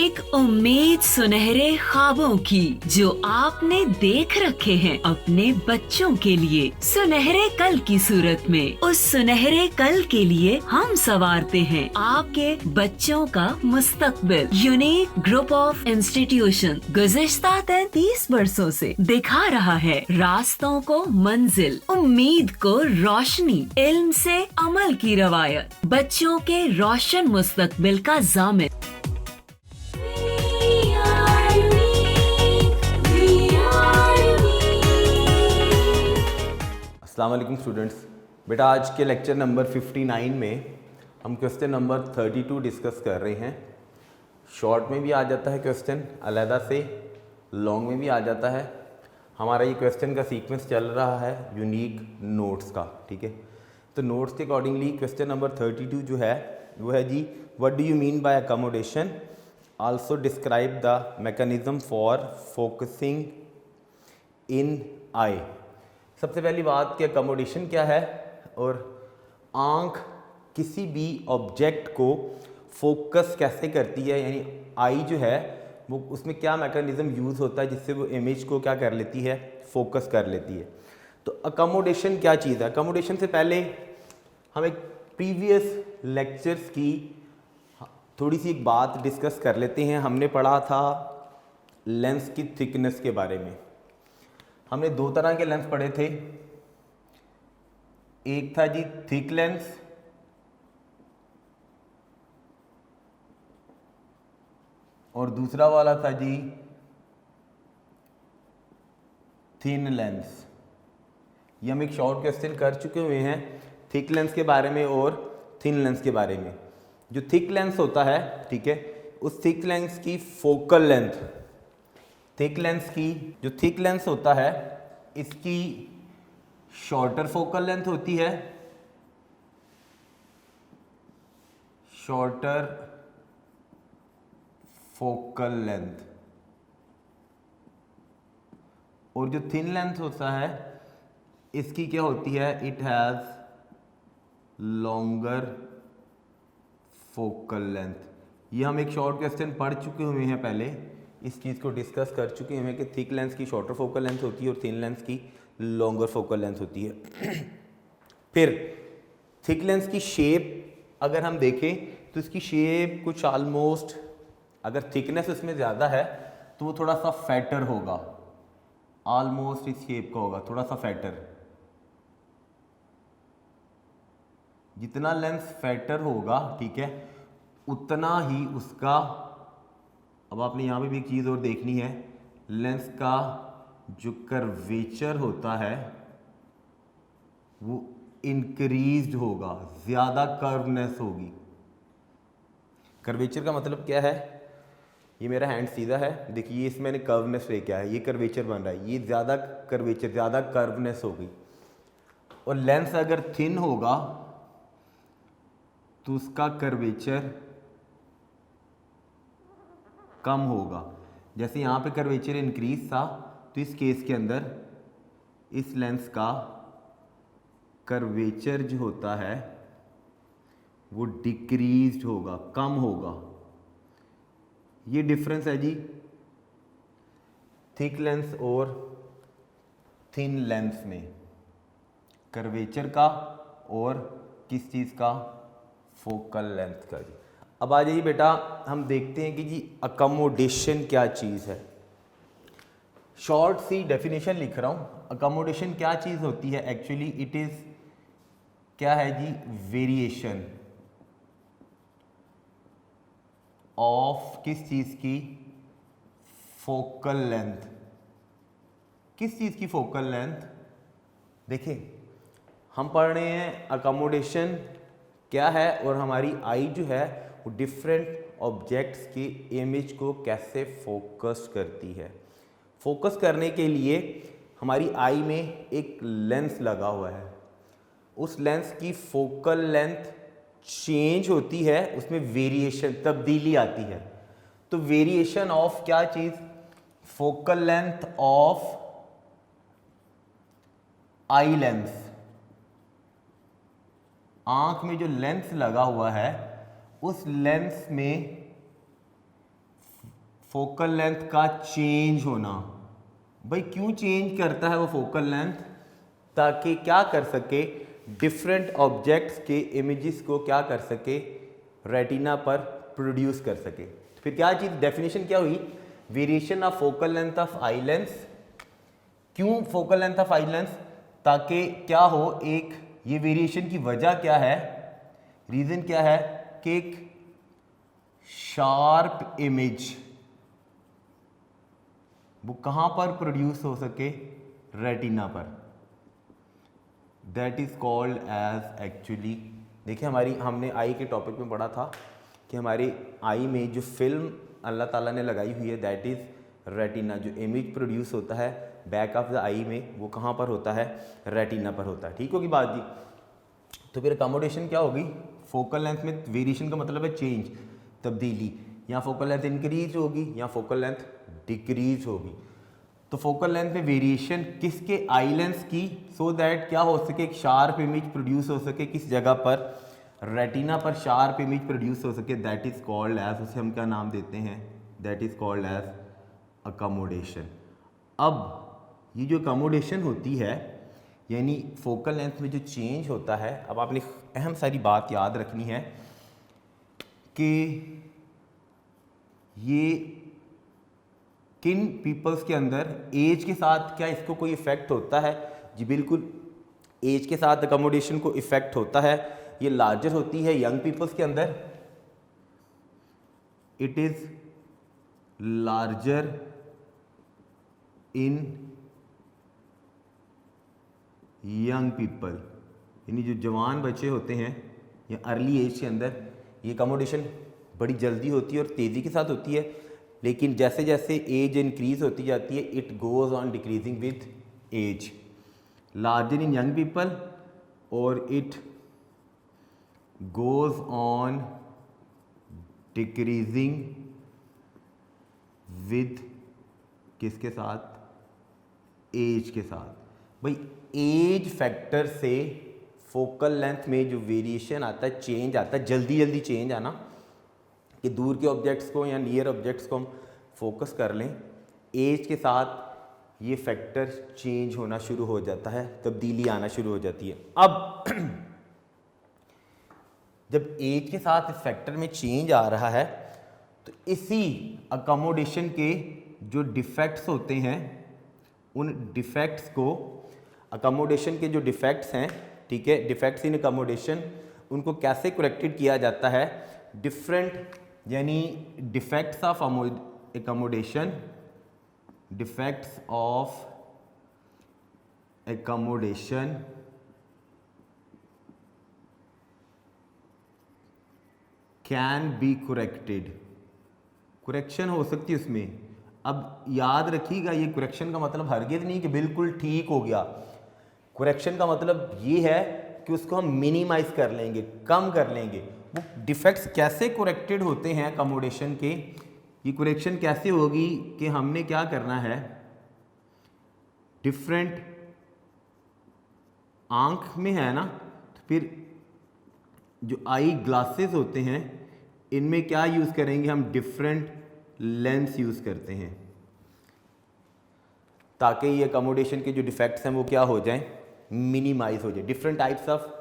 एक उम्मीद सुनहरे ख्वाबों की जो आपने देख रखे हैं अपने बच्चों के लिए, सुनहरे कल की सूरत में। उस सुनहरे कल के लिए हम संवारते हैं आपके बच्चों का मुस्तकबिल। यूनिक ग्रुप ऑफ इंस्टीट्यूशन गुज़िश्ता 33 वर्षों से दिखा रहा है रास्तों को मंजिल, उम्मीद को रोशनी, इल्म से अमल की रवायत, बच्चों के रोशन मुस्तकबिल का ज़ामिन। अस्सलाम वालेकुम स्टूडेंट्स। बेटा आज के लेक्चर नंबर 59 में हम क्वेश्चन नंबर 32 डिस्कस कर रहे हैं। शॉर्ट में भी आ जाता है क्वेश्चन, अलहदा से लॉन्ग में भी आ जाता है। हमारा ये क्वेश्चन का सीक्वेंस चल रहा है यूनिक नोट्स का, ठीक है। तो नोट्स के अकॉर्डिंगली क्वेश्चन नंबर 32 जो है वो है जी, what do you mean by accommodation, also describe the mechanism for focusing in eye. सबसे पहली बात कि अकोमोडेशन क्या है और आँख किसी भी ऑब्जेक्ट को फोकस कैसे करती है, यानी आई जो है वो उसमें क्या मैकेनिज्म यूज़ होता है जिससे वो इमेज को क्या कर लेती है, फोकस कर लेती है। तो अकोमोडेशन क्या चीज़ है? अकोमोडेशन से पहले हम एक प्रीवियस लेक्चर्स की थोड़ी सी एक बात डिस्कस कर लेते हैं। हमने पढ़ा था लेंस की थिकनेस के बारे में। हमने दो तरह के लेंस पढ़े थे, एक था जी थिक लेंस और दूसरा वाला था जी थिन लेंस। ये हम एक शॉर्ट क्वेश्चन कर चुके हुए हैं थिक लेंस के बारे में और थिन लेंस के बारे में। जो थिक लेंस होता है, ठीक है, उस थिक लेंस की फोकल लेंथ, थिक लेंस की जो थिक लेंस होता है इसकी शॉर्टर फोकल लेंथ होती है, शॉर्टर फोकल लेंथ, और जो थिन लेंथ होता है इसकी क्या होती है, it has longer focal length. ये हम एक शॉर्ट क्वेश्चन पढ़ चुके हुए हैं पहले, इस चीज़ को डिस्कस कर चुके हैं कि थिक लेंस की शॉर्टर फोकल लेंथ होती है और थिन लेंस की लॉन्गर फोकल लेंथ होती है। फिर थिक लेंस की शेप अगर हम देखें तो इसकी शेप कुछ ऑलमोस्ट, अगर थिकनेस इसमें ज़्यादा है तो वो थोड़ा सा फैटर होगा, ऑलमोस्ट इस शेप का होगा, थोड़ा सा फैटर। जितना लेंस फैटर होगा, ठीक है, उतना ही उसका, अब आपने यहाँ पे भी एक चीज़ और देखनी है, लेंस का जो कर्वेचर होता है वो इंक्रीज्ड होगा, ज़्यादा कर्वनेस होगी। कर्वेचर का मतलब क्या है? ये मेरा हैंड सीधा है, देखिए इसमें मैंने कर्वनेस लेके आया, ये कर्वेचर बन रहा है, ये ज़्यादा कर्वेचर, ज़्यादा कर्वनेस होगी। और लेंस अगर थिन होगा तो उसका कर्वेचर कम होगा। जैसे यहाँ पे कर्वेचर इंक्रीज था तो इस केस के अंदर इस लेंस का कर्वेचर जो होता है वो डिक्रीज्ड होगा, कम होगा। ये डिफरेंस है जी थिक लेंस और थिन लेंस में, कर्वेचर का और किस चीज़ का, फोकल लेंथ का जी। अब आ जाइए बेटा, हम देखते हैं कि जी अकोमोडेशन क्या चीज़ है। शॉर्ट सी डेफिनेशन लिख रहा हूँ। अकोमोडेशन क्या चीज़ होती है? एक्चुअली इट इज़ क्या है जी, वेरिएशन ऑफ किस चीज़ की, फोकल लेंथ। किस चीज़ की फोकल लेंथ? देखिए हम पढ़ रहे हैं अकोमोडेशन क्या है और हमारी आई जो है वो डिफरेंट ऑब्जेक्ट्स की इमेज को कैसे फोकस करती है। फोकस करने के लिए हमारी आई में एक लेंस लगा हुआ है, उस लेंस की फोकल लेंथ चेंज होती है, उसमें वेरिएशन, तब्दीली आती है। तो वेरिएशन ऑफ क्या चीज़, focal length of eye lens. आंख में जो लेंस लगा हुआ है उस लेंस में फोकल लेंथ का चेंज होना। भाई क्यों चेंज करता है वो फोकल लेंथ? ताकि क्या कर सके, डिफरेंट ऑब्जेक्ट्स के इमेजेस को क्या कर सके, रेटिना पर प्रोड्यूस कर सके। तो फिर क्या चीज़, डेफिनेशन क्या हुई, variation of focal length of eye lens. क्यों focal length of eye lens? ताकि क्या हो, एक ये वेरिएशन की वजह क्या है, रीज़न क्या है कि एक शार्प इमेज वो कहाँ पर प्रोड्यूस हो सके, रेटिना पर। That is called as, actually देखिए हमारी, हमने आई के टॉपिक में पढ़ा था कि हमारी आई में जो फिल्म अल्लाह ताला ने लगाई हुई है दैट इज़ रेटिना। जो इमेज प्रोड्यूस होता है बैक ऑफ द आई में वो कहाँ पर होता है, रेटिना पर होता है। ठीक होगी बात जी। तो फिर अकोमोडेशन क्या होगी, फोकल लेंथ में वेरिएशन का मतलब है चेंज, तब्दीली। या फोकल लेंथ इंक्रीज होगी या फोकल लेंथ डिक्रीज होगी। तो फोकल लेंथ में वेरिएशन किसके, आई लेंस की, सो दैट क्या हो सके, एक शार्प इमेज प्रोड्यूस हो सके किस जगह पर, रेटिना पर शार्प इमेज प्रोड्यूस हो सके। दैट इज कॉल्ड एज, उसे हम क्या नाम देते हैं, that is called as accommodation. अब ये जो अकोमोडेशन होती है यानी फोकल लेंथ में जो चेंज होता है, अब आपने अहम सारी बात याद रखनी है कि ये किन पीपल्स के अंदर एज के साथ क्या इसको कोई इफ़ेक्ट होता है। जी बिल्कुल, एज के साथ अकोमोडेशन को इफ़ेक्ट होता है। ये लार्जर होती है यंग पीपल्स के अंदर, it is larger in young people, यानी जो जवान बच्चे होते हैं या अर्ली एज के अंदर ये अकोमोडेशन बड़ी जल्दी होती है और तेज़ी के साथ होती है। लेकिन जैसे जैसे एज इंक्रीज होती जाती है it goes on decreasing with age. Larger in young people और it goes on decreasing with किसके साथ, एज के साथ। भाई एज फैक्टर से फोकल लेंथ में जो वेरिएशन आता है, चेंज आता है, जल्दी जल्दी चेंज आना, कि दूर के ऑब्जेक्ट्स को या नियर ऑब्जेक्ट्स को हम फोकस कर लें, एज के साथ ये फैक्टर चेंज होना शुरू हो जाता है, तब्दीली आना शुरू हो जाती है। अब जब एज के साथ इस फैक्टर में चेंज आ रहा है तो इसी अकोमोडेशन के जो डिफेक्ट्स होते हैं उन डिफेक्ट्स को, अकोमोडेशन के जो डिफेक्ट्स हैं, ठीक है, डिफेक्ट्स इन अकोमोडेशन, उनको कैसे करेक्टेड किया जाता है, डिफरेंट यानी defects of accommodation, defects of accommodation can be corrected, correction हो सकती है उसमें। अब याद रखिएगा ये करेक्शन का मतलब हरगिज़ नहीं कि बिल्कुल ठीक हो गया। करेक्शन का मतलब ये है कि उसको हम मिनिमाइज कर लेंगे, कम कर लेंगे। वो डिफेक्ट्स कैसे करेक्टेड होते हैं अकोमोडेशन के, ये करेक्शन कैसे होगी कि हमने क्या करना है, डिफरेंट आंख में है ना, तो फिर जो आई ग्लासेस होते हैं इनमें क्या यूज़ करेंगे हम, डिफरेंट लेंस यूज़ करते हैं ताकि ये अकोमोडेशन के जो डिफेक्ट्स हैं वो क्या हो जाएं, मिनिमाइज हो जाए। Different types of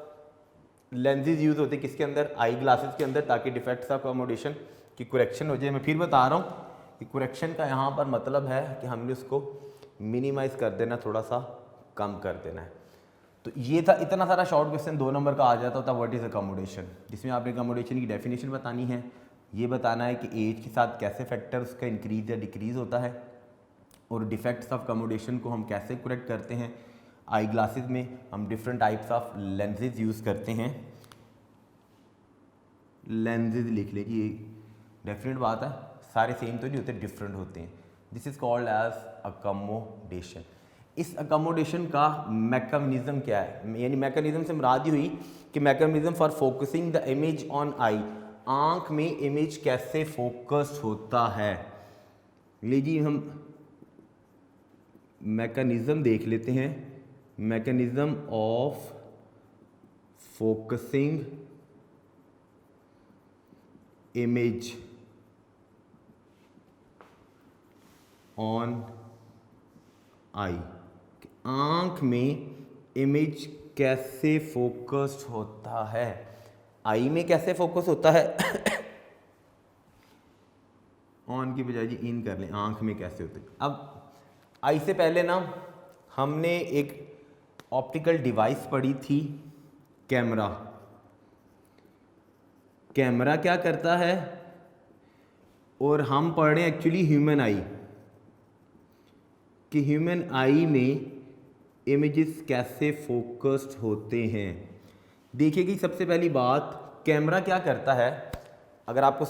lenses use होते हैं किसके अंदर, आई ग्लासेस के अंदर, ताकि डिफेक्ट्स ऑफ अकोमोडेशन की करेक्शन हो जाए। मैं फिर बता रहा हूँ कि करेक्शन का यहाँ पर मतलब है कि हमने उसको मिनिमाइज कर देना, थोड़ा सा कम कर देना है। तो ये था, इतना सारा शॉर्ट क्वेश्चन 2 नंबर का आ जाता था, व्हाट इज़ अकोमोडेशन, जिसमें आपने अकोमोडेशन की डेफिनेशन बतानी है, ये बताना है कि एज के साथ कैसे फैक्टर उसका इंक्रीज या डिक्रीज़ होता है, और डिफेक्ट्स ऑफ अकोमोडेशन को हम कैसे करेक्ट करते हैं। आई ग्लासेस में हम different types of lenses use करते हैं, लेंसेज लिख लीजिए, डेफिनेट बात है, सारे सेम तो नहीं होते, डिफरेंट होते हैं। This is called as accommodation. इस अकोमोडेशन का मैकेनिज्म क्या है, यानी मैकेनिज्म से मुराद ये हुई कि mechanism for focusing the image on eye, आँख में इमेज कैसे फोकस होता है। लीजिए हम मैकेनिज्म देख लेते हैं, mechanism of focusing image on आई, आंख में इमेज कैसे फोकस्ड होता है, आई में कैसे फोकस होता है ऑन की बजाय जी इन कर लें, आंख में कैसे होता है। अब आई से पहले ना हमने एक ऑप्टिकल डिवाइस पढ़ी थी, कैमरा। कैमरा क्या करता है, और हम पढ़ रहे हैं एक्चुअली ह्यूमन आई, कि ह्यूमन आई में इमेजेस कैसे फोकस्ड होते हैं। देखिए कि सबसे पहली बात, कैमरा क्या करता है। अगर आपको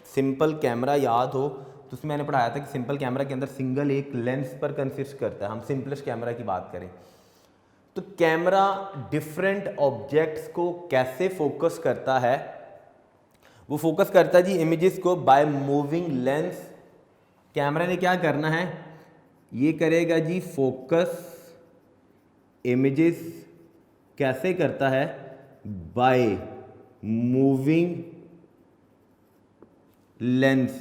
सिंपल कैमरा याद हो तो उसमें मैंने पढ़ाया था कि सिंपल कैमरा के अंदर सिंगल एक लेंस पर कंसिस्ट करता है। हम सिंपलेस्ट कैमरा की बात करें तो कैमरा डिफरेंट ऑब्जेक्ट्स को कैसे फोकस करता है, वो फोकस करता है जी इमेजेस को बाय मूविंग लेंस। कैमरा ने क्या करना है, ये करेगा जी फोकस इमेजेस, कैसे करता है, बाय मूविंग लेंस।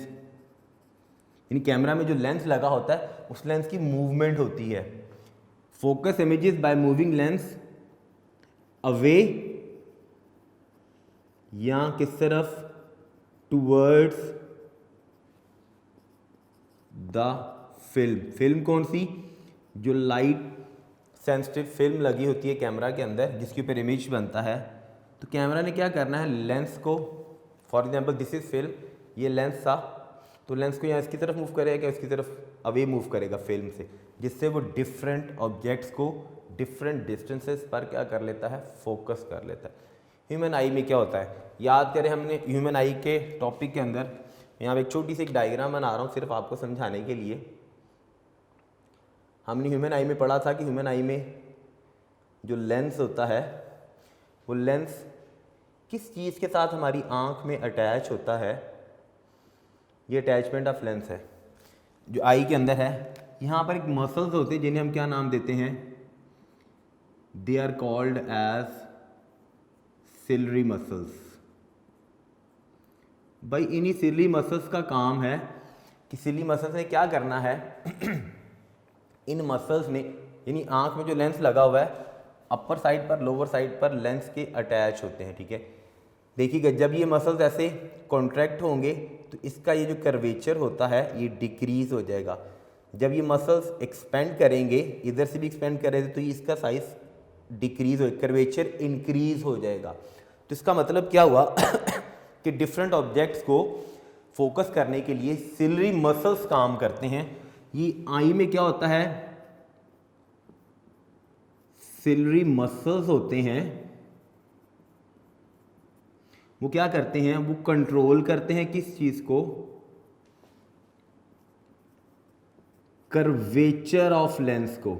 यानी कैमरा में जो लेंस लगा होता है उस लेंस की मूवमेंट होती है। Focus images by moving lens away, या किस तरफ, टूवर्ड्स द फिल्म। फिल्म कौन सी, जो लाइट सेंसिटिव फिल्म लगी होती है कैमरा के अंदर जिसके ऊपर इमेज बनता है। तो कैमरा ने क्या करना है, लेंस को, for example this is film, ये लेंस था, तो लेंस को यहाँ इसकी तरफ मूव करेगा, इसकी तरफ अवे मूव करेगा फिल्म से, जिससे वो डिफरेंट ऑब्जेक्ट्स को डिफरेंट डिस्टेंसेस पर क्या कर लेता है, फोकस कर लेता है। ह्यूमन आई में क्या होता है, याद करें हमने ह्यूमन आई के टॉपिक के अंदर, यहाँ पे एक छोटी सी एक डायग्राम बना रहा हूँ सिर्फ आपको समझाने के लिए। हमने ह्यूमन आई में पढ़ा था कि ह्यूमन आई में जो लेंस होता है वो लेंस किस चीज़ के साथ हमारी आँख में अटैच होता है, ये अटैचमेंट ऑफ लेंस है जो आई के अंदर है। यहाँ पर एक मसल्स होते हैं जिन्हें हम क्या नाम देते हैं, they are called as ciliary muscles. भाई इन्हीं सिलरी मसल्स का काम है कि सिलरी मसल्स ने क्या करना है इन मसल्स ने, यानी आंख में जो लेंस लगा हुआ है अपर साइड पर लोअर साइड पर लेंस के अटैच होते हैं, ठीक है। देखिएगा जब ये मसल्स ऐसे कॉन्ट्रैक्ट होंगे तो इसका ये जो कर्वेचर होता है ये डिक्रीज हो जाएगा। जब ये मसल्स एक्सपेंड करेंगे, इधर से भी एक्सपेंड करेंगे तो इसका साइज डिक्रीज हो, कर्वेचर इंक्रीज हो जाएगा। तो इसका मतलब क्या हुआ कि डिफरेंट ऑब्जेक्ट्स को फोकस करने के लिए सिलरी मसल्स काम करते हैं। ये आई में क्या होता है, सिलरी मसल्स होते हैं, वो क्या करते हैं, वो कंट्रोल करते हैं किस चीज को, कर्वेचर ऑफ लेंस को,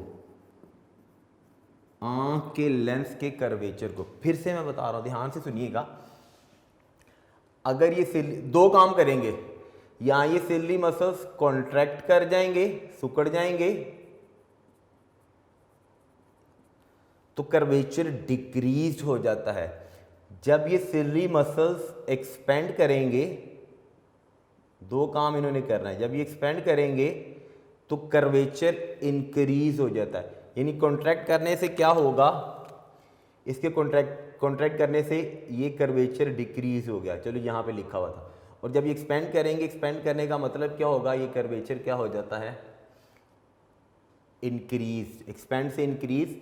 आंख के लेंस के कर्वेचर को। फिर से मैं बता रहा हूं, ध्यान से सुनिएगा। अगर ये दो काम करेंगे, या ये सिलरी मसल्स कॉन्ट्रैक्ट कर जाएंगे, सिकुड़ जाएंगे, तो कर्वेचर डिक्रीज हो जाता है। जब ये सिलरी मसल्स एक्सपेंड करेंगे, दो काम इन्होंने करना है, जब ये एक्सपेंड करेंगे तो कर्वेचर इंक्रीज हो जाता है। यानी कॉन्ट्रैक्ट करने से क्या होगा, इसके कॉन्ट्रैक्ट करने से ये कर्वेचर डिक्रीज हो गया, चलो यहाँ पे लिखा हुआ था। और जब ये एक्सपेंड करेंगे, एक्सपेंड करने का मतलब क्या होगा, ये कर्वेचर क्या हो जाता है, इंक्रीज। एक्सपेंड से इंक्रीज,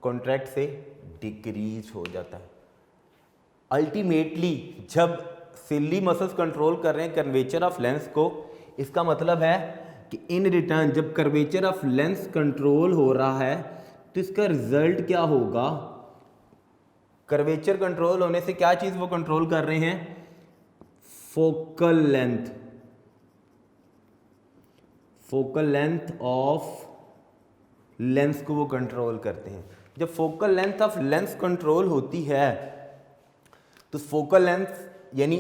कॉन्ट्रैक्ट से डिक्रीज हो जाता है। अल्टीमेटली जब सिलरी मसल्स कंट्रोल कर रहे हैं कर्वेचर ऑफ लेंस को, इसका मतलब है कि इन रिटर्न जब कर्वेचर ऑफ लेंस कंट्रोल हो रहा है तो इसका रिजल्ट क्या होगा, कर्वेचर कंट्रोल होने से क्या चीज वो कंट्रोल कर रहे हैं, focal length, focal length of lens को वो कंट्रोल करते हैं। जब focal length of lens control होती है तो फोकल लेंथ यानी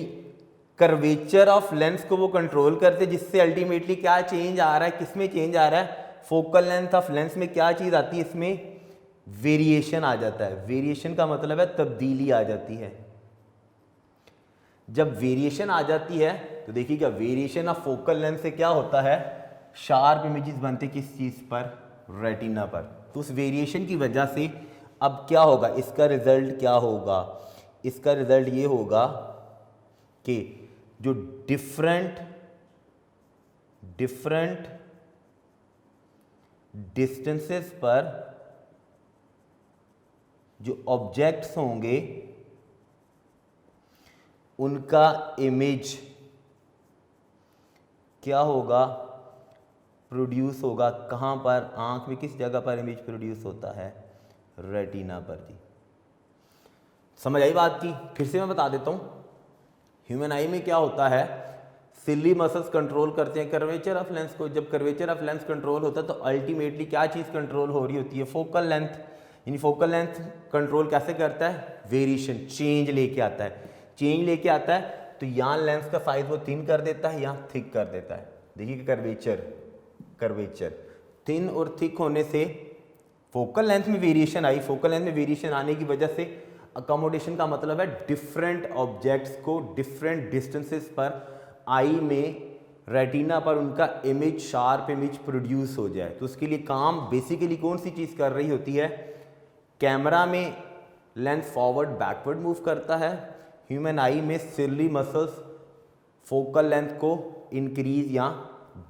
कर्वेचर ऑफ लेंस को वो कंट्रोल करते, जिससे अल्टीमेटली क्या चेंज आ रहा है, किसमें चेंज आ रहा है, फोकल लेंथ ऑफ लेंस में क्या चीज आती है, इसमें वेरिएशन आ जाता है। वेरिएशन का मतलब है तब्दीली आ जाती है। जब वेरिएशन आ जाती है तो देखिएगा वेरिएशन ऑफ फोकल लेंथ से क्या होता है, शार्प इमेजेस बनते किस चीज़ पर, रेटिना पर। तो उस वेरिएशन की वजह से अब क्या होगा, इसका रिजल्ट क्या होगा, इसका रिजल्ट ये होगा कि जो डिफरेंट डिस्टेंसेस पर जो ऑब्जेक्ट्स होंगे उनका इमेज क्या होगा, प्रोड्यूस होगा। कहाँ पर, आंख में किस जगह पर इमेज प्रोड्यूस होता है, रेटिना पर जी। समझ आई बात की? फिर से मैं बता देता हूँ। ह्यूमन आई में क्या होता है, सिली मसल्स कंट्रोल करते हैं कर्वेचर ऑफ लेंस को। जब कर्वेचर ऑफ लेंस कंट्रोल होता है तो अल्टीमेटली क्या चीज़ कंट्रोल हो रही होती है, फोकल लेंथ। यानी फोकल लेंथ कंट्रोल कैसे करता है, वेरिएशन, चेंज लेके आता है। चेंज लेके आता है तो यहाँ लेंस का साइज वो थिन कर देता है, यहाँ थिक कर देता है। देखिए कर्वेचर थिन और थिक होने से फोकल लेंथ में वेरिएशन आई। फोकल लेंथ में वेरिएशन आने की वजह से अकोमोडेशन का मतलब है डिफरेंट ऑब्जेक्ट्स को डिफरेंट डिस्टेंसेस पर आई में, रेटिना पर उनका इमेज, शार्प इमेज प्रोड्यूस हो जाए। तो उसके लिए काम बेसिकली कौन सी चीज़ कर रही होती है, कैमरा में लेंस फॉरवर्ड बैकवर्ड मूव करता है, ह्यूमन आई में सिली मसल्स फोकल लेंथ को इंक्रीज या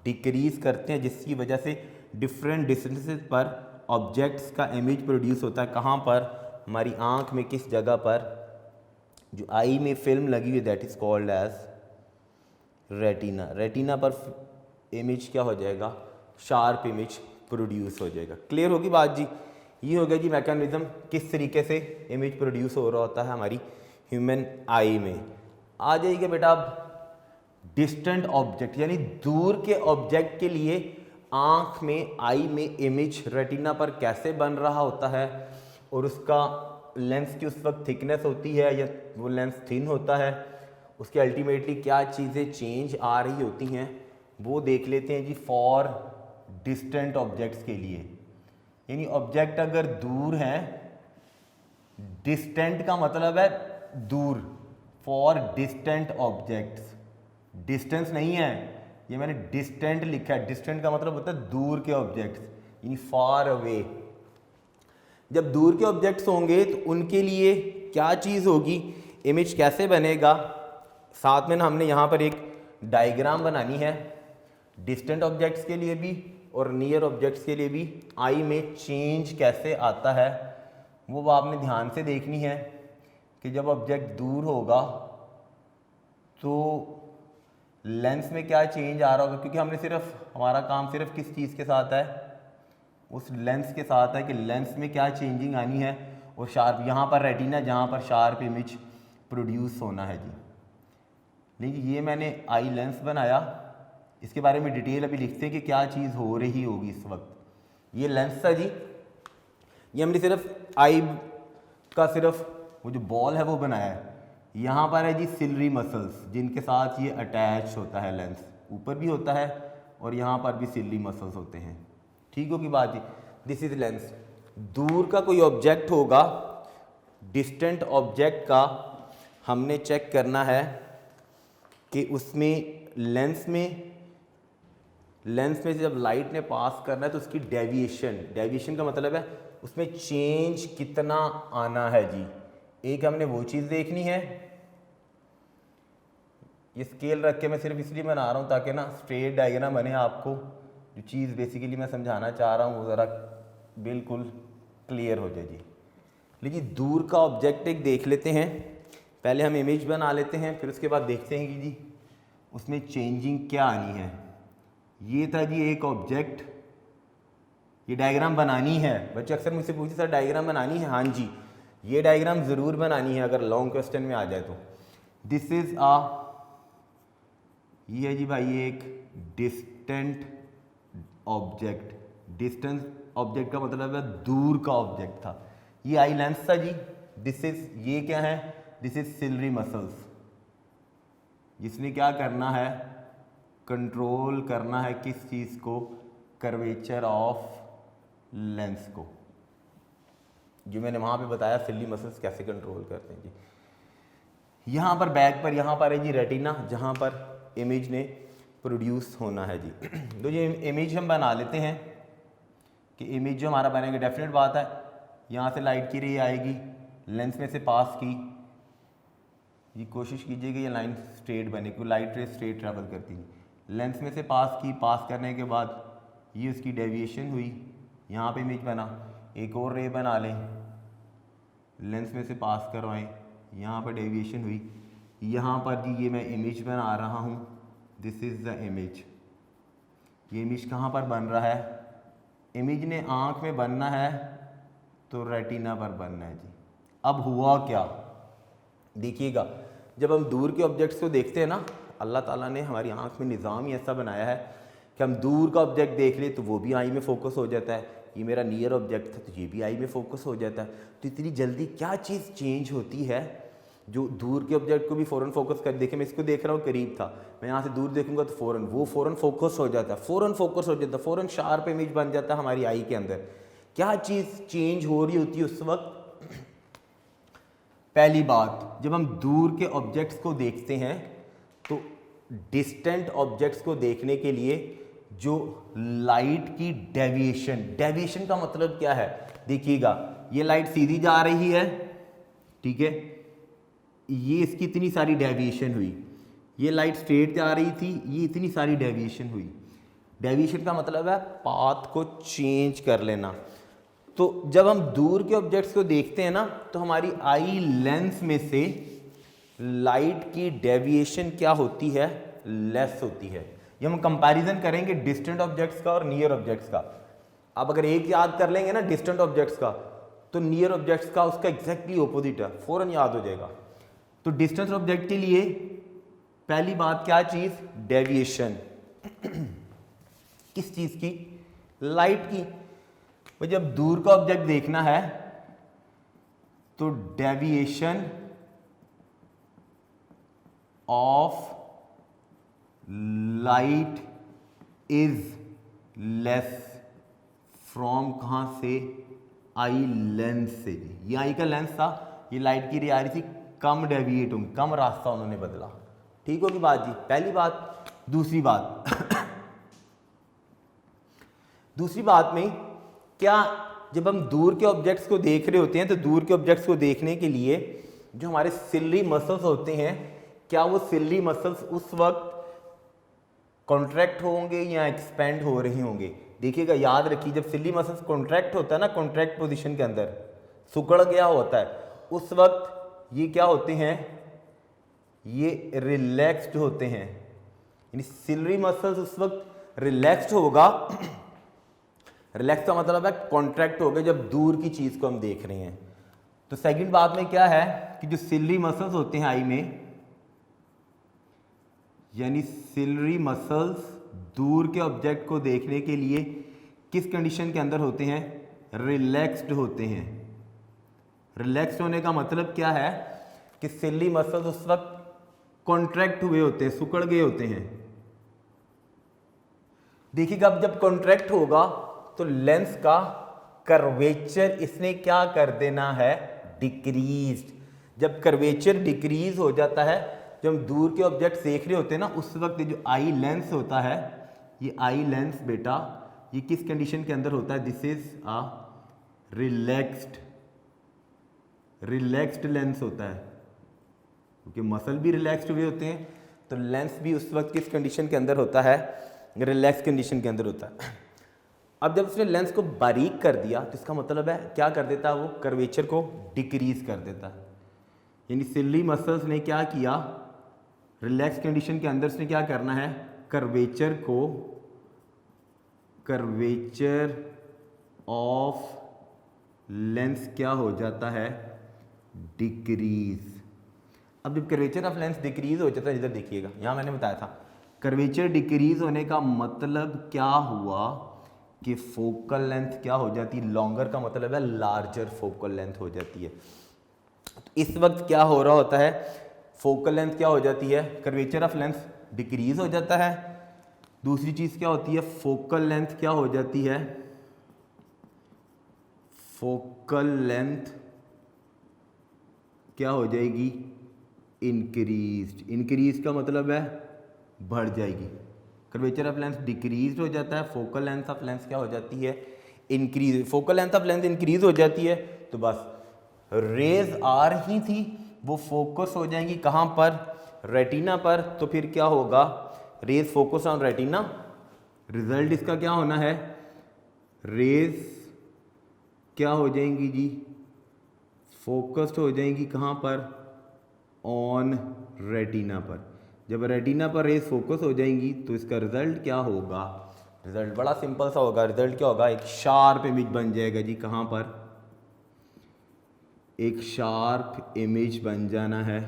डिक्रीज करते हैं, जिसकी वजह से डिफरेंट डिस्टेंसेस पर ऑब्जेक्ट्स का इमेज प्रोड्यूस होता है। कहाँ पर, हमारी आँख में किस जगह पर, जो आई में फिल्म लगी हुई, that is called as retina. Retina पर इमेज क्या हो जाएगा, शार्प इमेज प्रोड्यूस हो जाएगा। क्लियर होगी बात जी? ये हो गया जी मैकेनिज्म, किस तरीके से इमेज प्रोड्यूस हो रहा होता है हमारी ह्यूमन आई में। आ जाइए बेटा अब डिस्टेंट ऑब्जेक्ट, यानी दूर के ऑब्जेक्ट के लिए आँख में, आई में इमेज रेटिना पर कैसे बन रहा होता है, और उसका लेंस की उस वक्त थिकनेस होती है या वो लेंस थिन होता है, उसके अल्टीमेटली क्या चीज़ें चेंज आ रही होती हैं वो देख लेते हैं जी। फॉर डिस्टेंट ऑब्जेक्ट्स के लिए, यानी ऑब्जेक्ट अगर दूर है, डिस्टेंट का मतलब है दूर, फॉर डिस्टेंट ऑब्जेक्ट्स, डिस्टेंस नहीं है, ये मैंने डिस्टेंट लिखा है। डिस्टेंट का मतलब होता है दूर के ऑब्जेक्ट्स, यानी फार अवे। जब दूर के ऑब्जेक्ट्स होंगे तो उनके लिए क्या चीज़ होगी, इमेज कैसे बनेगा। साथ में ना हमने यहाँ पर एक डायग्राम बनानी है, डिस्टेंट ऑब्जेक्ट्स के लिए भी और नियर ऑब्जेक्ट्स के लिए भी आई में चेंज कैसे आता है वो आपने ध्यान से देखनी है। कि जब ऑब्जेक्ट दूर होगा तो लेंस में क्या चेंज आ रहा होगा, क्योंकि हमने सिर्फ, हमारा काम सिर्फ किस चीज़ के साथ है, उस लेंस के साथ है कि लेंस में क्या चेंजिंग आनी है, और शार्प, यहाँ पर रेटिना जहाँ पर शार्प इमेज प्रोड्यूस होना है जी। लेकिन ये मैंने आई लेंस बनाया, इसके बारे में डिटेल अभी लिखते हैं कि क्या चीज़ हो रही होगी इस वक्त। ये लेंस था जी, ये हमने सिर्फ आई का सिर्फ वो जो बॉल है वो बनाया है। यहाँ पर है जी सिलरी मसल्स, जिनके साथ ये अटैच होता है लेंस, ऊपर भी होता है और यहाँ पर भी सिलरी मसल्स होते हैं। ठीक होगी बात जी। This is lens. दूर का कोई ऑब्जेक्ट होगा, डिस्टेंट ऑब्जेक्ट का हमने चेक करना है कि उसमें लेंस में जब लाइट ने पास करना है तो उसकी डेविएशन का मतलब है उसमें चेंज कितना आना है जी। एक हमने वो चीज़ देखनी है। ये स्केल रख के मैं सिर्फ इसलिए बना रहा हूँ ताकि ना स्ट्रेट डायग्राम बने, आपको जो चीज़ बेसिकली मैं समझाना चाह रहा हूँ वो ज़रा बिल्कुल क्लियर हो जाए जी। लेकिन दूर का ऑब्जेक्ट एक देख लेते हैं, पहले हम इमेज बना लेते हैं, फिर उसके बाद देखते हैं कि जी उसमें चेंजिंग क्या आनी है। ये था जी एक ऑब्जेक्ट, ये डायग्राम बनानी है। बच्चे अक्सर मुझसे पूछते सर डायग्राम बनानी है, हाँ जी ये डायग्राम ज़रूर बनानी है अगर लॉन्ग क्वेश्चन में आ जाए तो। दिस इज ये है जी भाई एक डिस्टेंट ऑब्जेक्ट। डिस्टेंस ऑब्जेक्ट का मतलब है दूर का ऑब्जेक्ट था। ये आई लेंस था जी। दिस इज, ये क्या है, दिस इज सिलरी मसल्स, जिसने क्या करना है, कंट्रोल करना है किस चीज़ को, कर्वेचर ऑफ लेंस को। जो मैंने वहाँ पे बताया सिलरी मसल्स कैसे कंट्रोल करते हैं जी। यहाँ पर बैक पर, यहाँ पर है जी रेटिना, जहाँ पर इमेज ने प्रोड्यूस होना है जी। तो ये इमेज हम बना लेते हैं कि इमेज जो हमारा बनेगा, डेफिनेट बात है यहाँ से लाइट की रे आएगी, लेंस में से पास की, ये कोशिश कीजिए कि ये लाइन स्ट्रेट बने क्योंकि लाइट रे स्ट्रेट ट्रैवल करती है। लेंस में से पास की, पास करने के बाद ये उसकी डेविएशन हुई, यहाँ पे इमेज बना। एक और रे बना लें, लेंस में से पास करवाएं, यहाँ पर डेविएशन हुई, यहाँ पर जी ये मैं इमेज बना रहा हूँ, दिस इज़ द इमेज। ये इमेज कहाँ पर बन रहा है? इमेज ने आँख में बनना है तो रेटिना पर बनना है जी। अब हुआ क्या, देखिएगा, जब हम दूर के ऑब्जेक्ट्स को देखते हैं ना, अल्लाह ताला ने हमारी आँख में निज़ाम ही ऐसा बनाया है कि हम दूर का ऑब्जेक्ट देख ले तो वो भी आई में फोकस हो जाता है। ये मेरा नियर ऑब्जेक्ट था तो ये भी आई में फोकस हो जाता है। तो इतनी जल्दी क्या चीज़ चेंज होती है जो दूर के ऑब्जेक्ट को भी फ़ौरन फोकस कर। देखिए मैं इसको देख रहा हूँ, करीब था, मैं यहाँ से दूर देखूंगा तो फ़ौरन फोकस हो जाता है, फ़ौरन फोकस हो जाता है, फ़ौरन शार्प इमेज बन जाता है हमारी आई के अंदर। क्या चीज़ चेंज हो रही होती है उस वक्त? पहली बात, जब हम दूर के ऑब्जेक्ट्स को देखते हैं तो डिस्टेंट ऑब्जेक्ट्स को देखने के लिए जो लाइट की डेविएशन का मतलब क्या है? देखिएगा, ये लाइट सीधी जा रही है, ठीक है, ये इसकी इतनी सारी डेविएशन हुई, ये लाइट स्ट्रेट जा रही थी, ये इतनी सारी डेविएशन हुई। डेविएशन का मतलब है पाथ को चेंज कर लेना। तो जब हम दूर के ऑब्जेक्ट्स को देखते हैं ना तो हमारी आई लेंस में से लाइट की डेविएशन क्या होती है? लेस होती है। ये हम कंपैरिजन करेंगे डिस्टेंट ऑब्जेक्ट्स का और नियर ऑब्जेक्ट्स का। अब अगर एक याद कर लेंगे ना डिस्टेंट ऑब्जेक्ट्स का, तो नियर ऑब्जेक्ट्स का उसका एग्जैक्टली ऑपोजिट है, फौरन याद हो जाएगा। तो डिस्टेंस ऑब्जेक्ट के लिए पहली बात क्या चीज? डेविएशन। किस चीज की? लाइट की। तो जब दूर का ऑब्जेक्ट देखना है तो deviation of light is less from कहां से? आई लेंस से। ये आई का लेंस था, ये लाइट की रे आ रही थी, कम डेविएट होंगे, कम रास्ता उन्होंने बदला। ठीक होगी बात जी, पहली बात। दूसरी बात दूसरी बात में क्या, जब हम दूर के ऑब्जेक्ट्स को देख रहे होते हैं तो दूर के ऑब्जेक्ट्स को देखने के लिए जो हमारे सिलरी मसल्स होते हैं, क्या वो सिलरी मसल्स उस वक्त कॉन्ट्रैक्ट होंगे या एक्सपेंड हो रही होंगे? देखिएगा, याद रखिए, जब सिलरी मसल्स कॉन्ट्रैक्ट होता है ना, कॉन्ट्रैक्ट पोजीशन के अंदर सुकड़ गया होता है, उस वक्त ये क्या होते हैं? ये रिलैक्स्ड होते हैं। यानी सिलरी मसल्स उस वक्त रिलैक्स्ड होगा। रिलैक्स का मतलब है कॉन्ट्रैक्ट हो गए जब दूर की चीज को हम देख रहे हैं। तो सेकंड बात में क्या है कि जो सिलरी मसल्स होते हैं आई में, यानी सिलरी मसल्स दूर के ऑब्जेक्ट को देखने के लिए किस कंडीशन के अंदर होते हैं? रिलैक्स्ड होते हैं। रिलैक्स्ड होने का मतलब क्या है कि सिलरी मसल्स उस वक्त कॉन्ट्रैक्ट हुए होते हैं, सुकड़ गए होते हैं। देखिएगा, अब जब कॉन्ट्रैक्ट होगा तो लेंस का कर्वेचर इसने क्या कर देना है? डिक्रीज। जब कर्वेचर डिक्रीज हो जाता है, जब हम दूर के ऑब्जेक्ट देख रहे होते हैं ना, उस वक्त जो आई लेंस होता है, ये आई लेंस बेटा ये किस कंडीशन के अंदर होता है? This is a relaxed lens होता है, क्योंकि मसल भी रिलैक्स्ड हुए होते हैं, तो लेंस भी उस वक्त किस कंडीशन के अंदर होता है? रिलैक्स कंडीशन के अंदर होता है। अब जब उसने लेंस को बारीक कर दिया तो इसका मतलब है क्या कर देता है? वो कर्वेचर को डिक्रीज कर देता है। यानी सिलरी मसल्स ने क्या किया? रिलैक्स कंडीशन के अंदर उसने क्या करना है? कर्वेचर ऑफ लेंस क्या हो जाता है? डिक्रीज। अब जब कर्वेचर ऑफ लेंस डिक्रीज हो जाता है, इधर देखिएगा, यहां मैंने बताया था कर्वेचर डिक्रीज होने का मतलब क्या हुआ कि फोकल लेंथ क्या हो जाती है? लॉन्गर का मतलब है लार्जर फोकल लेंथ हो जाती है। इस वक्त क्या हो रहा होता है? फोकल लेंथ क्या हो जाती है? कर्वेचर ऑफ लेंस डिक्रीज हो जाता है। दूसरी चीज क्या होती है? फोकल लेंथ क्या हो जाती है? फोकल लेंथ क्या हो जाएगी? इंक्रीज। इंक्रीज का मतलब है बढ़ जाएगी। कर्वेचर ऑफ लेंस डिक्रीज हो जाता है, फोकल लेंथ ऑफ लेंस क्या हो जाती है, increase. Focal length of lens increase हो जाती है तो बस रेज आ रही थी वो फोकस हो जाएंगी कहाँ पर, रेटिना पर। तो फिर क्या होगा, rays focus on retina, result इसका क्या होना है, रेज क्या हो जाएंगी जी, फोकस्ड हो जाएंगी कहाँ पर, ऑन रेटिना पर। जब रेटिना पर रेज फोकस हो जाएंगी तो इसका रिजल्ट क्या होगा, रिजल्ट बड़ा सिंपल सा होगा। रिजल्ट क्या होगा, एक शार्प इमेज बन जाएगा जी, कहाँ पर, एक शार्प इमेज बन जाना है।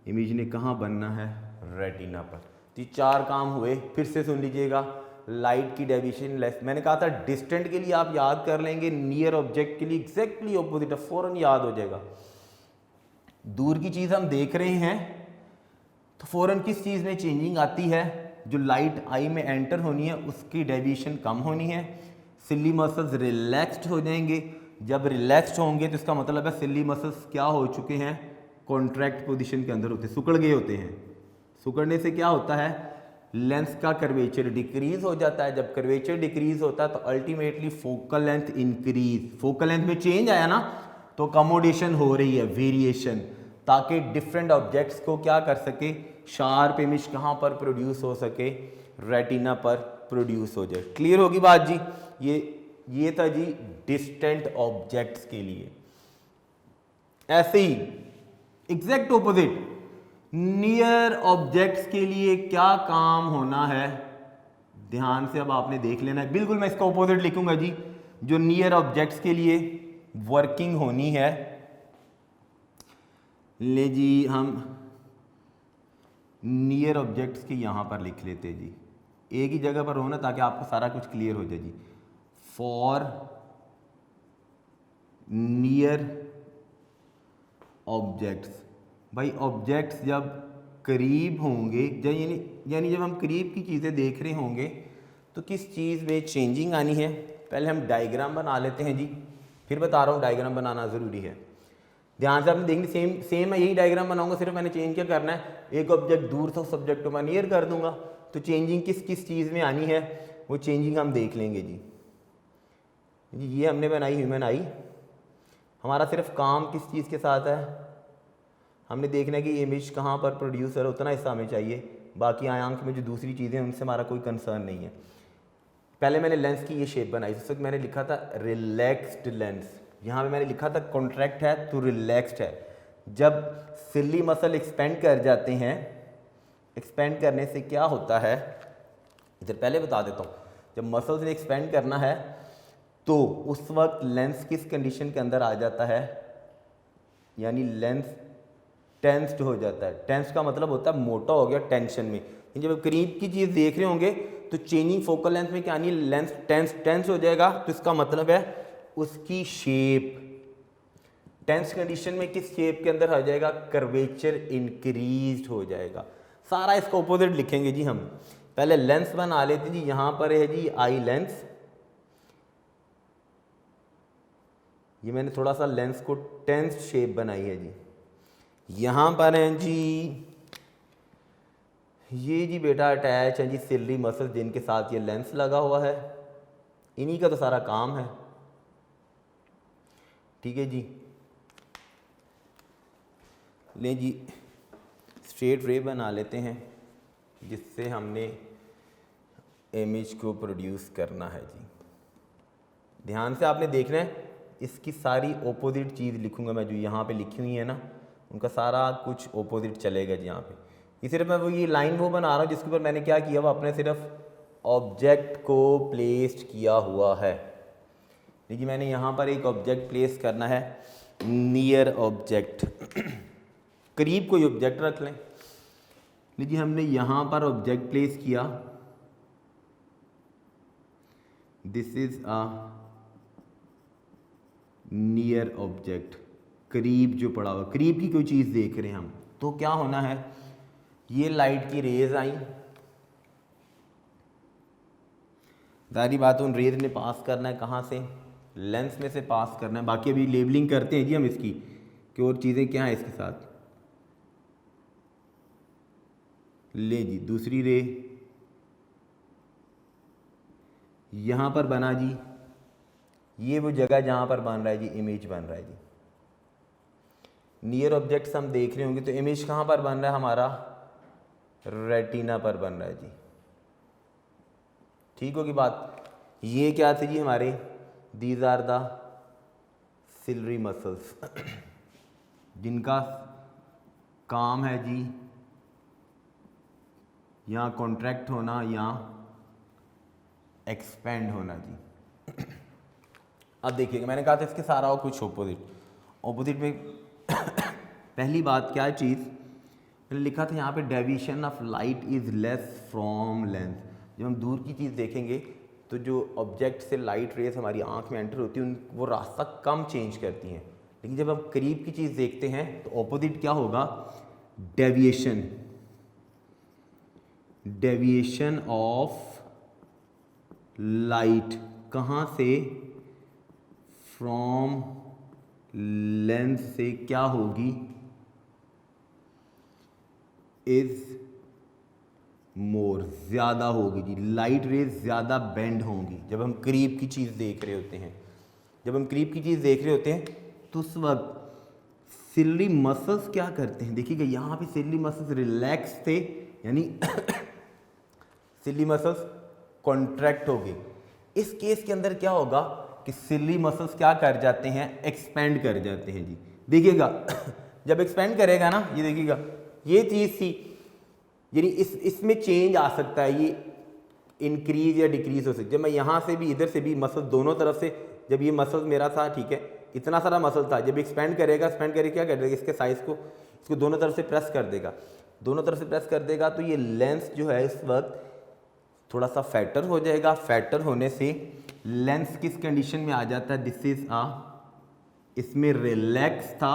इमेज ने कहाँ बनना है, रेटिना पर। तो ये 4 काम हुए। फिर से सुन लीजिएगा, लाइट की डेविएशन लेस, मैंने कहा था डिस्टेंट के लिए आप याद कर लेंगे, नियर ऑब्जेक्ट के लिए एग्जैक्टली ऑपोजिट है, फौरन याद हो जाएगा। दूर की चीज़ हम देख रहे हैं तो फौरन किस चीज़ में चेंजिंग आती है, जो लाइट आई में एंटर होनी है उसकी डेविएशन कम होनी है। सिली मसल्स रिलैक्स्ड हो जाएंगे, जब रिलैक्स्ड होंगे तो इसका मतलब है सिली मसल्स क्या हो चुके हैं, कॉन्ट्रैक्ट पोजीशन के अंदर होते हैं, सिकुड़ गए होते हैं। सिकुड़ने से क्या होता है, लेंस का कर्वेचर डिक्रीज हो जाता है। जब कर्वेचर डिक्रीज होता है तो ultimately focal length increase, focal length में चेंज आया ना तो अकोमोडेशन हो रही है, वेरिएशन, ताकि डिफरेंट ऑब्जेक्ट्स को क्या कर सके, शार्प इमेज कहाँ पर प्रोड्यूस हो सके, रेटिना पर प्रोड्यूस हो जाए। क्लियर होगी बात जी। ये था जी डिस्टेंट ऑब्जेक्ट्स के लिए। ऐसे ही एग्जैक्ट ऑपोजिट नियर ऑब्जेक्ट्स के लिए क्या काम होना है, ध्यान से अब आपने देख लेना है। बिल्कुल मैं इसका ऑपोजिट लिखूंगा जी, जो नियर ऑब्जेक्ट्स के लिए वर्किंग होनी है। ले जी हम नियर ऑब्जेक्ट्स के यहां पर लिख लेते जी, एक ही जगह पर होना ताकि आपको सारा कुछ क्लियर हो जाए जी। फॉर नियर ऑब्जेक्ट्स, भाई ऑब्जेक्ट्स जब करीब होंगे, यानी जब हम करीब की चीज़ें देख रहे होंगे तो किस चीज़ में चेंजिंग आनी है। पहले हम डायग्राम बना लेते हैं जी, फिर बता रहा हूँ डायग्राम बनाना ज़रूरी है। ध्यान से आपने देखनी, सेम मैं यही डायग्राम बनाऊंगा, सिर्फ मैंने चेंज क्या करना है, एक ऑब्जेक्ट दूर था उस ऑब्जेक्ट को मैं नियर कर दूंगा। तो चेंजिंग किस किस चीज़ में आनी है वो चेंजिंग हम देख लेंगे जी। ये हमने बनाई ह्यूमन आई, हमारा सिर्फ काम किस चीज़ के साथ है, हमने देखना है कि इमेज कहाँ पर प्रोड्यूस है, उतना हिस्सा हमें चाहिए, बाकी आंख में जो दूसरी चीज़ें उनसे हमारा कोई कंसर्न नहीं है। पहले मैंने लेंस की ये शेप बनाई, उस वक्त मैंने लिखा था रिलैक्स्ड लेंस, यहाँ पे मैंने लिखा था कॉन्ट्रैक्ट है तो रिलैक्स्ड है। जब सिली मसल एक्सपेंड कर जाते हैं, एक्सपेंड करने से क्या होता है, इधर पहले बता देता हूँ। जब मसल्स ने एक्सपेंड करना है तो उस वक्त लेंस किस कंडीशन के अंदर आ जाता है, यानी लेंस टेंस्ड हो जाता है। टेंस का मतलब होता है मोटा हो गया, टेंशन में। जब आप करीब की चीज़ देख रहे होंगे तो चेंजिंग फोकल लेंथ में क्या आनी है, लेंस टेंस हो जाएगा। तो इसका मतलब है उसकी शेप टेंस कंडीशन में किस शेप के अंदर आ जाएगा, कर्वेचर इंक्रीज हो जाएगा। सारा इसका ऑपोजिट लिखेंगे जी हम। पहले लेंस बना लेते जी, यहां पर है जी आई लेंस, ये मैंने थोड़ा सा लेंस को टेंस शेप बनाई है जी। यहां पर है जी ये जी बेटा अटैच है जी सिली मसल जिनके साथ ये लेंस लगा हुआ है, इन्हीं का तो सारा काम है। ठीक है जी, ले जी स्ट्रेट रे बना लेते हैं जिससे हमने इमेज को प्रोड्यूस करना है जी। ध्यान से आपने देखना है, इसकी सारी ओपोजिट चीज़ लिखूंगा मैं, जो यहाँ पे लिखी हुई है ना उनका सारा कुछ ओपोजिट चलेगा जी यहाँ पे। ये सिर्फ मैं वो ये लाइन वो बना रहा हूँ जिसके ऊपर मैंने क्या किया, वो अपने सिर्फ ऑब्जेक्ट को प्लेस्ड किया हुआ है। देखिए मैंने यहाँ पर एक ऑब्जेक्ट प्लेस करना है, नियर ऑब्जेक्ट करीब कोई ऑब्जेक्ट रख लें। देखिए हमने यहाँ पर ऑब्जेक्ट प्लेस किया, this is a near object, करीब जो पड़ा हुआ, करीब की कोई चीज़ देख रहे हैं हम। तो क्या होना है, ये लाइट की रेज आई, सारी बात उन रेज ने पास करना है कहाँ से, लेंस में से पास करना है। बाकी अभी लेबलिंग करते हैं जी हम इसकी कि और चीज़ें क्या हैं इसके साथ। ले जी दूसरी रे यहाँ पर बना जी, ये वो जगह जहाँ पर बन रहा है जी, इमेज बन रहा है जी। नियर ऑब्जेक्ट्स हम देख रहे होंगे तो इमेज कहाँ पर बन रहा है हमारा, रेटिना पर बन रहा है जी। ठीक होगी बात। ये क्या थे जी हमारे, these are the ciliary muscles जिनका काम है जी यहाँ कॉन्ट्रैक्ट होना या एक्सपेंड होना जी। अब देखिएगा, मैंने कहा था इसके सारा हो कुछ ऑपोजिट में पहली बात क्या चीज़ मैंने लिखा था यहाँ पे, deviation of light is less from lens. जब हम दूर की चीज़ देखेंगे तो जो ऑब्जेक्ट से लाइट रेस हमारी आंख में एंटर होती है वो रास्ता कम चेंज करती हैं, लेकिन जब हम करीब की चीज़ देखते हैं तो ऑपोजिट क्या होगा, डेविएशन ऑफ लाइट। कहाँ से, फ्रॉम लेंस से क्या होगी, इज मोर, ज़्यादा होगी जी। लाइट रेज ज़्यादा बेंड होंगी जब हम करीब की चीज़ देख रहे होते हैं। जब हम करीब की चीज़ देख रहे होते हैं तो उस वक्त सिलरी मसल्स क्या करते हैं, देखिएगा यहाँ पे सिलरी मसल्स रिलैक्स थे, यानी सिलरी मसल्स कॉन्ट्रैक्ट हो गए। इस केस के अंदर क्या होगा कि सिलरी मसल्स क्या कर जाते हैं, एक्सपेंड कर जाते हैं जी। देखिएगा जब एक्सपेंड करेगा ना, ये देखिएगा ये चीज़ थी, यानी इसमें चेंज आ सकता है, ये इंक्रीज या डिक्रीज हो सकती है। जब मैं यहाँ से भी इधर से भी मसल दोनों तरफ से, जब ये मसल मेरा था, ठीक है, इतना सारा मसल था, जब एक्सपेंड करेगा, एक्सपेंड करके क्या कर देगा, इसके साइज को, इसको दोनों तरफ से प्रेस कर देगा, दोनों तरफ से प्रेस कर देगा तो ये लेंस जो है इस वक्त थोड़ा सा फैटर हो जाएगा। फैटर होने से लेंस किस कंडीशन में आ जाता है, दिस इज आ, इसमें रिलैक्स था,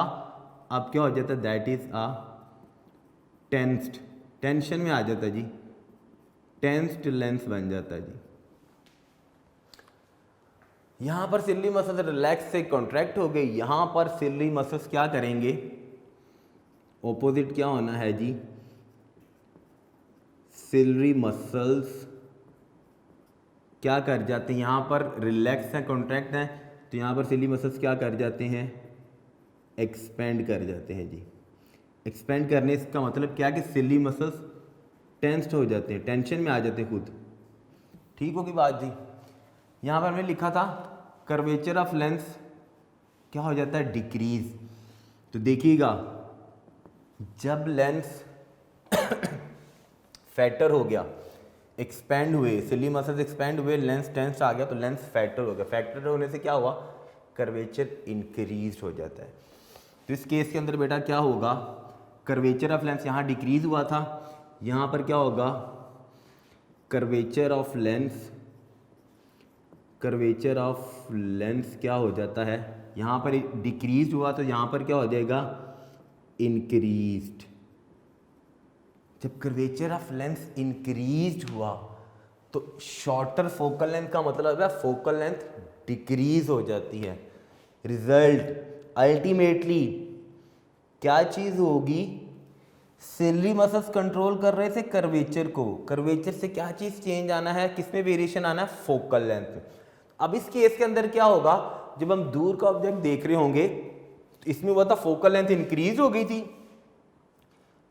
अब क्या हो जाता है, that is a tensed, tension में आ जाता है जी, टेंस्ड लेंस बन जाता है जी। यहां पर सिलरी मसल्स रिलैक्स से कॉन्ट्रैक्ट हो गई, यहां पर सिलरी मसल्स क्या करेंगे, ऑपोजिट क्या होना है जी, सिलरी मसल्स क्या कर जाते हैं, यहां पर रिलैक्स है, कॉन्ट्रैक्ट है, तो यहां पर सिलरी मसल्स क्या कर जाते हैं, एक्सपेंड कर जाते हैं जी। एक्सपेंड करने का मतलब क्या कि सिलरी मसल्स टेंस्ड हो जाते हैं, टेंशन में आ जाते हैं खुद। ठीक होगी बात जी। यहाँ पर मैंने लिखा था कर्वेचर ऑफ लेंस क्या हो जाता है, डिक्रीज। तो देखिएगा जब लेंस फैटर हो गया, एक्सपेंड हुए, सिलरी मसल्स एक्सपेंड हुए, लेंस टेंस्ड आ गया तो लेंस फैटर हो गया। फैटर होने से क्या हुआ, कर्वेचर इंक्रीज हो जाता है। तो इस केस के अंदर बेटा क्या होगा, कर्वेचर ऑफ लेंस यहाँ डिक्रीज हुआ था, यहाँ पर क्या होगा, curvature of lens, curvature of lens क्या हो जाता है, यहाँ पर डिक्रीज हुआ तो यहाँ पर क्या हो जाएगा, इंक्रीज्ड। जब कर्वेचर ऑफ लेंस इंक्रीज्ड हुआ तो शॉर्टर फोकल लेंथ का मतलब है फोकल लेंथ डिक्रीज हो जाती है। रिजल्ट अल्टीमेटली क्या चीज होगी, सिलरी मसल्स कंट्रोल कर रहे थे कर्वेचर को, कर्वेचर से क्या चीज चेंज आना है, किसमें वेरिएशन आना है, फोकल लेंथ में। अब इस केस के अंदर क्या होगा, जब हम दूर का ऑब्जेक्ट देख रहे होंगे तो इसमें हुआ था फोकल लेंथ इंक्रीज हो गई थी,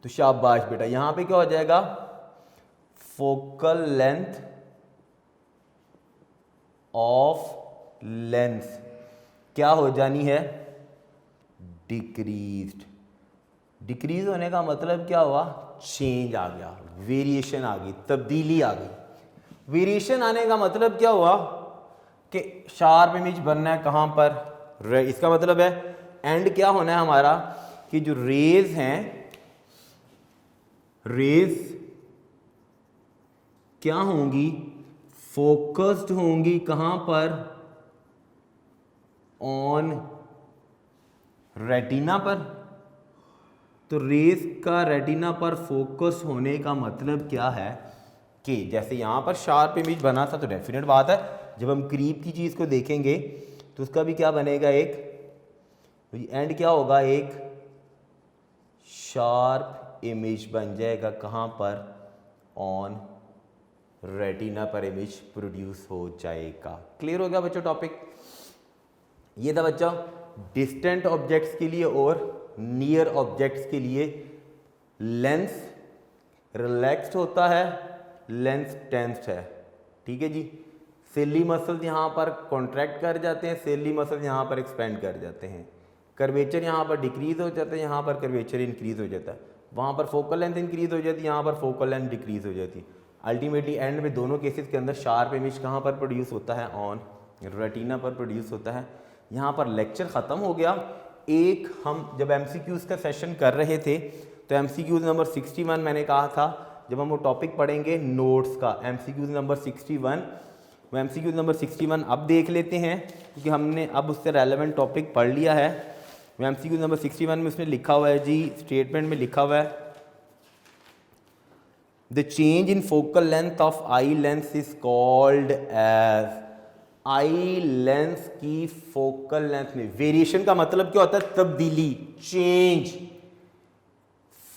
तो शाबाश बेटा यहां पे क्या हो जाएगा, फोकल लेंथ ऑफ लेंस क्या हो जानी है, डिक्रीज्ड। डिक्रीज होने का मतलब क्या हुआ, चेंज आ गया, वेरिएशन आ गई, तब्दीली आ गई। वेरिएशन आने का मतलब क्या हुआ कि शार्प इमेज बनना है कहां पर, इसका मतलब है एंड क्या होना है हमारा कि जो रेज हैं, रेज क्या होंगी, फोकस्ड होंगी कहां पर, ऑन रेटिना पर। तो रेस का रेटिना पर फोकस होने का मतलब क्या है कि जैसे यहाँ पर शार्प इमेज बना था तो डेफिनेट बात है जब हम करीब की चीज़ को देखेंगे तो उसका भी क्या बनेगा, एक एंड क्या होगा, एक शार्प इमेज बन जाएगा कहाँ पर, ऑन रेटिना पर इमेज प्रोड्यूस हो जाएगा। क्लियर हो गया बच्चों टॉपिक? ये था बच्चों डिस्टेंट ऑब्जेक्ट्स के लिए और नियर ऑब्जेक्ट्स के लिए लेंस रिलैक्स्ड होता है, लेंस टेंस्ड है। ठीक है जी। सेली मसल्स यहाँ पर कॉन्ट्रैक्ट कर जाते हैं, सेली मसल्स यहाँ पर एक्सपेंड कर जाते हैं। कर्वेचर यहाँ पर डिक्रीज हो जाता है, यहाँ पर कर्वेचर इंक्रीज हो जाता है। वहाँ पर फोकल लेंथ इंक्रीज हो जाती है, यहाँ पर फोकल लेंथ डिक्रीज हो जाती है। अल्टीमेटली एंड में दोनों केसेस के अंदर शार्प इमेज कहाँ पर प्रोड्यूस होता है? ऑन रेटिना पर प्रोड्यूस होता है। यहाँ पर लेक्चर ख़त्म हो गया। एक हम जब MCQs का सेशन कर रहे थे तो MCQs नंबर 61 मैंने कहा था जब हम वो टॉपिक पढ़ेंगे नोट्स का, MCQs नंबर 61, वो MCQs नंबर 61 अब देख लेते हैं क्योंकि हमने अब उससे रेलेवेंट टॉपिक पढ़ लिया है। MCQs नंबर 61 में उसने लिखा हुआ है जी, स्टेटमेंट में लिखा हुआ है the change in focal length of eye lens is called as, eye lens की फोकल लेंथ में वेरिएशन का मतलब क्या होता है? तब्दीली, change.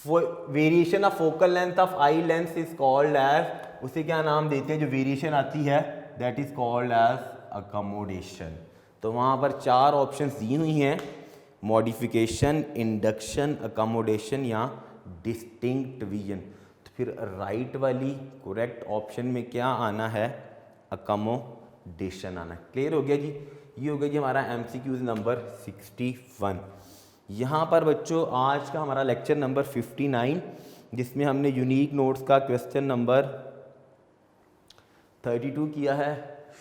Variation of focal length of eye lens is called as, उसे क्या नाम देते हैं जो वेरिएशन आती है? That is called as accommodation. तो वहां पर 4 ऑप्शंस दी हुई हैं, मॉडिफिकेशन, इंडक्शन, अकोमोडेशन या डिस्टिंक्ट विजन। तो फिर राइट वाली करेक्ट ऑप्शन में क्या आना है? अकोमोडेशन आना। क्लियर हो गया जी? ये हो गया जी हमारा MCQs नंबर 61। यहाँ पर बच्चों आज का हमारा लेक्चर नंबर 59 जिसमें हमने यूनिक नोट्स का क्वेश्चन नंबर 32 किया है।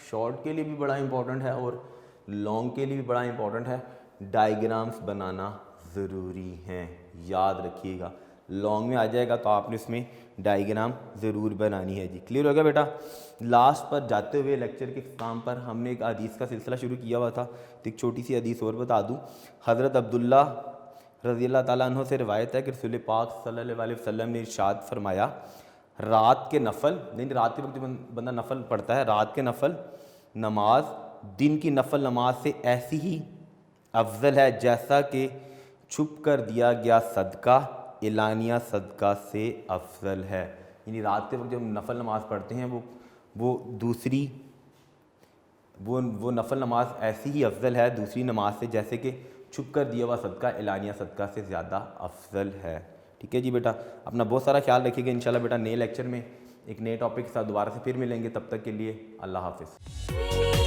शॉर्ट के लिए भी बड़ा इंपॉर्टेंट है और लॉन्ग के लिए भी बड़ा इंपॉर्टेंट है। डायग्राम्स बनाना ज़रूरी हैं, याद रखिएगा। लॉन्ग में आ जाएगा तो आपने इसमें डायग्राम ज़रूर बनानी है जी। क्लियर हो गया बेटा? लास्ट पर जाते हुए लेक्चर के काम पर हमने एक हदीस का सिलसिला शुरू किया हुआ था, तो एक छोटी सी हदीस और बता दूं। हज़रत अब्दुल्ला रज़ी अल्लाह ताला अन्हु से रिवायत है कि रसूल पाक सल्लल्लाहु अलैहि वसल्लम ने इरशाद फरमाया, रात के नफल, नहीं रात के वक्त जो बंदा नफल पढ़ता है, रात के नफल नमाज दिन की नफल नमाज से ऐसी ही अफजल है जैसा कि छुप कर दिया गया सदका एलानिया सदका से अफजल है। यानी रात के वक्त जब नफल नमाज पढ़ते हैं वो दूसरी वो नफल नमाज ऐसी ही अफजल है दूसरी नमाज से जैसे कि छुप कर दिया हुआ सदका एलानिया सदका से ज़्यादा अफजल है। ठीक है जी बेटा? अपना बहुत सारा ख्याल रखिएगा। इंशाल्लाह बेटा नए लेक्चर में एक नए टॉपिक के साथ दोबारा से फिर मिलेंगे। तब तक के लिए अल्लाह हाफिज़।